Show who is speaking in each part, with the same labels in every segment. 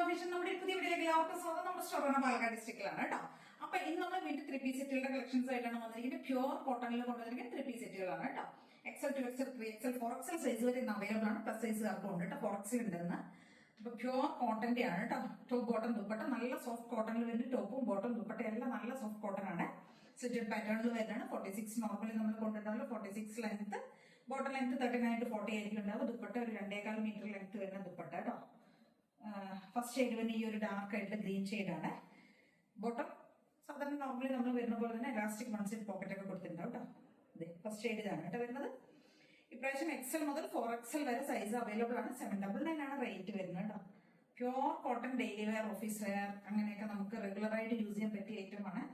Speaker 1: Fashion നമ്മുടെ പുതിയ വീഡിയോയിലേക്ക് എല്ലാവർക്കും സ്വാഗതം. നമ്മുടെ സ്റ്റോറാണ് പാലക്കാട് ഡിസ്ട്രിക്റ്റിലാണ് കേട്ടോ. അപ്പൊ ഇന്ന് നമ്മൾ വീണ്ടും 3 പീസ് സെറ്റുകളുടെ കളക്ഷൻസ് ആയിട്ടാണ് വന്നിരിക്കുന്നത്. പ്യൂർ കോട്ടണിൽ കൊണ്ടുവന്നിരിക്കുന്ന 3 പീസ് സെറ്റുകളാണ് കേട്ടോ. XL 2XL 3XL 4XL size വരെ ഇന്ന് അവൈലബിൾ ആണ്. പ്ലസ് സൈസുകാർക്കും ഉണ്ട് കേട്ടോ. 4XL ഉണ്ടെന്ന്. അപ്പൊ പ്യൂർ കോട്ടന്റെ ആണ് കേട്ടോ. ടോപ്പ് ബോട്ടം ദുപ്പട്ട നല്ല സോഫ്റ്റ് കോട്ടണിൽ വരുന്ന ടോപ്പും ബോട്ടം ദുപ്പട്ട എല്ലാം നല്ല സോഫ്റ്റ് കോട്ടൺ ആണ്. സ്ലിറ്റഡ് പാറ്റേണിൽ വരുന്നതാണ്. 46 നോർമലി നമ്മൾ കൊണ്ടുണ്ടാവില്ല. 46 ലെങ്ത്, ബോട്ടം ലെങ്ത് 39 to 40 ആയിരിക്കും ഉണ്ടാവും. ദുപ്പട്ട ഒരു 2.25 മീറ്റർ ലെങ്ത് വരുന്ന ദുപ്പട്ട കേട്ടോ. ഫസ്റ്റ് ഷെയ്ഡ് വരുന്ന ഈ ഒരു ഡാർക്ക് ആയിട്ടുള്ള ഗ്രീൻ ഷെയ്ഡാണ്. ബോട്ടം സാധാരണ നോർമലി നമ്മൾ വരുന്ന പോലെ തന്നെ ഇലാസ്റ്റിക് വൺ സൈഡ് പോക്കറ്റ് ഒക്കെ കൊടുത്തിട്ടുണ്ടാവും കേട്ടോ. അതെ ഫസ്റ്റ് ഷെയ്ഡ് ഇതാണ് കേട്ടോ വരുന്നത്. ഇപ്രാവശ്യം XL മുതൽ 4XL വരെ സൈസ് അവൈലബിൾ ആണ്. 799 ആണ് റേറ്റ് വരുന്നത് കേട്ടോ. Pure cotton daily wear, office wear അങ്ങനെയൊക്കെ നമുക്ക് റെഗുലർ ആയിട്ട് യൂസ് ചെയ്യാൻ പറ്റിയ ഐറ്റമാണ്.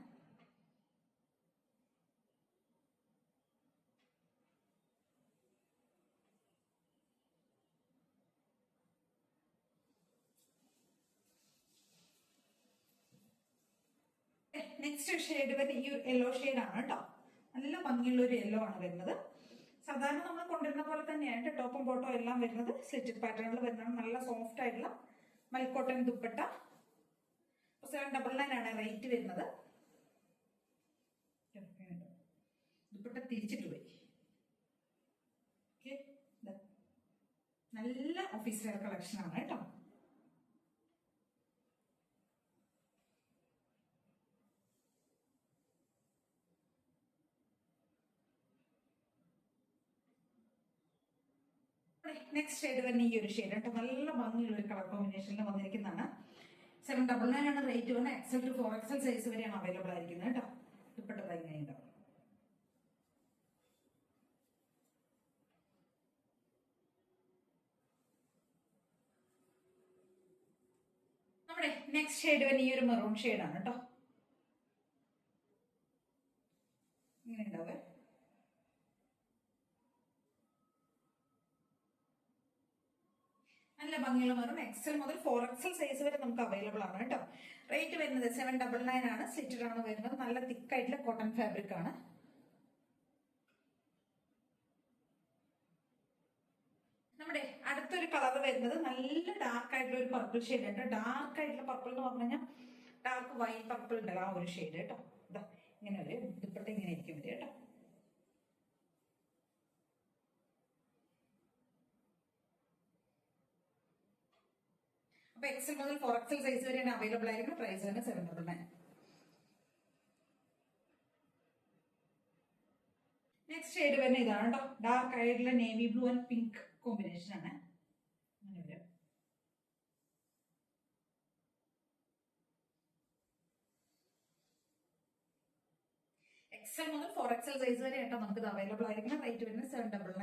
Speaker 1: നെക്സ്റ്റ് ഷെയ്ഡ് വരുന്നത് ഈ ഒരു യെല്ലോ ഷെയ്ഡ് ആണ് കേട്ടോ. നല്ല ഭംഗിയുള്ള ഒരു യെല്ലോ ആണ് വരുന്നത്. സാധാരണ നമ്മൾ കൊണ്ടുവരുന്ന പോലെ തന്നെയാണ് ടോപ്പും ബോട്ടോ എല്ലാം വരുന്നത്. സ്ലിറ്റഡ് പാറ്റേണിൽ വരുന്നതാണ്. നല്ല സോഫ്റ്റ് ആയിട്ടുള്ള മൽക്കോട്ടൺ ദുപ്പട്ട. 799 ആണ് റേറ്റ് വരുന്നത്. ദുപ്പട്ട തിരിച്ചിട്ട് പോയി. നല്ല ഓഫീസ് വെയർ കളക്ഷൻ ആണ് കേട്ടോ. നെക്സ്റ്റ് ഷെയ്ഡ് തന്നെ ഈ ഒരു ഷെയ്ഡ് കേട്ടോ. നല്ല ഭംഗിയുള്ള ഒരു കളർ കോമ്പിനേഷനിൽ വന്നിരിക്കുന്നതാണ്. 799 ആണ് റേറ്റ് വന്ന്. XL to 4XL സൈസ് വരെയാണ് അവൈലബിൾ ആയിരിക്കുന്നത് കേട്ടോ. ദുപ്പട്ട ഇങ്ങനെയുണ്ടാവും. നമ്മുടെ നെക്സ്റ്റ് ഷെയ്ഡ് വന്ന് ഈ ഒരു മെറൂൺ ഷെയ്ഡാണ് കേട്ടോ. ഇങ്ങനെ ഉണ്ടാവേ. നല്ല ഭംഗിയുള്ള മെറൂൺ. XL മുതൽ 4XL സൈസ് വരെ നമുക്ക് അവൈലബിൾ ആണ് കേട്ടോ. റേറ്റ് വരുന്നത് 799 ആണ്. സ്ലിറ്റഡ് ആണ് വരുന്നത്. നല്ല തിക്കായിട്ടുള്ള കോട്ടൺ ഫാബ്രിക് ആണ്. നമ്മുടെ അടുത്തൊരു കളർ വരുന്നത് നല്ല ഡാർക്ക് ആയിട്ടുള്ള ഒരു പർപ്പിൾ ഷെയ്ഡ് കേട്ടോ. ഡാർക്ക് ആയിട്ടുള്ള പർപ്പിൾ എന്ന് പറഞ്ഞു കഴിഞ്ഞാൽ ഡാർക്ക് വൈറ്റ് പർപ്പിൾ ഉണ്ടല്ലോ, ആ ഒരു ഷെയ്ഡ് കേട്ടോ. ഇതാ ഇങ്ങനെ വരും. ദുപ്പട്ട ഇങ്ങനെ ആയിരിക്കും വരും കേട്ടോ. അപ്പൊ XL മുതൽ 4XL സൈസ് വരെയാണ് അവൈലബിൾ ആയിരിക്കുന്നത്. പ്രൈസ് തന്നെ 799. നെക്സ്റ്റ് ഷെയ്ഡ് വരുന്ന ഇതാണ് കേട്ടോ. ഡാർക്ക് ആയിട്ടുള്ള navy blue and pink combination ആണ്. അങ്ങനെ വരും. XL മുതൽ 4XL സൈസ് വരെ ആയിട്ടോ നമുക്ക് ഇത് അവൈലബിൾ ആയിരിക്കണം. റേറ്റ് വരുന്നത് 799.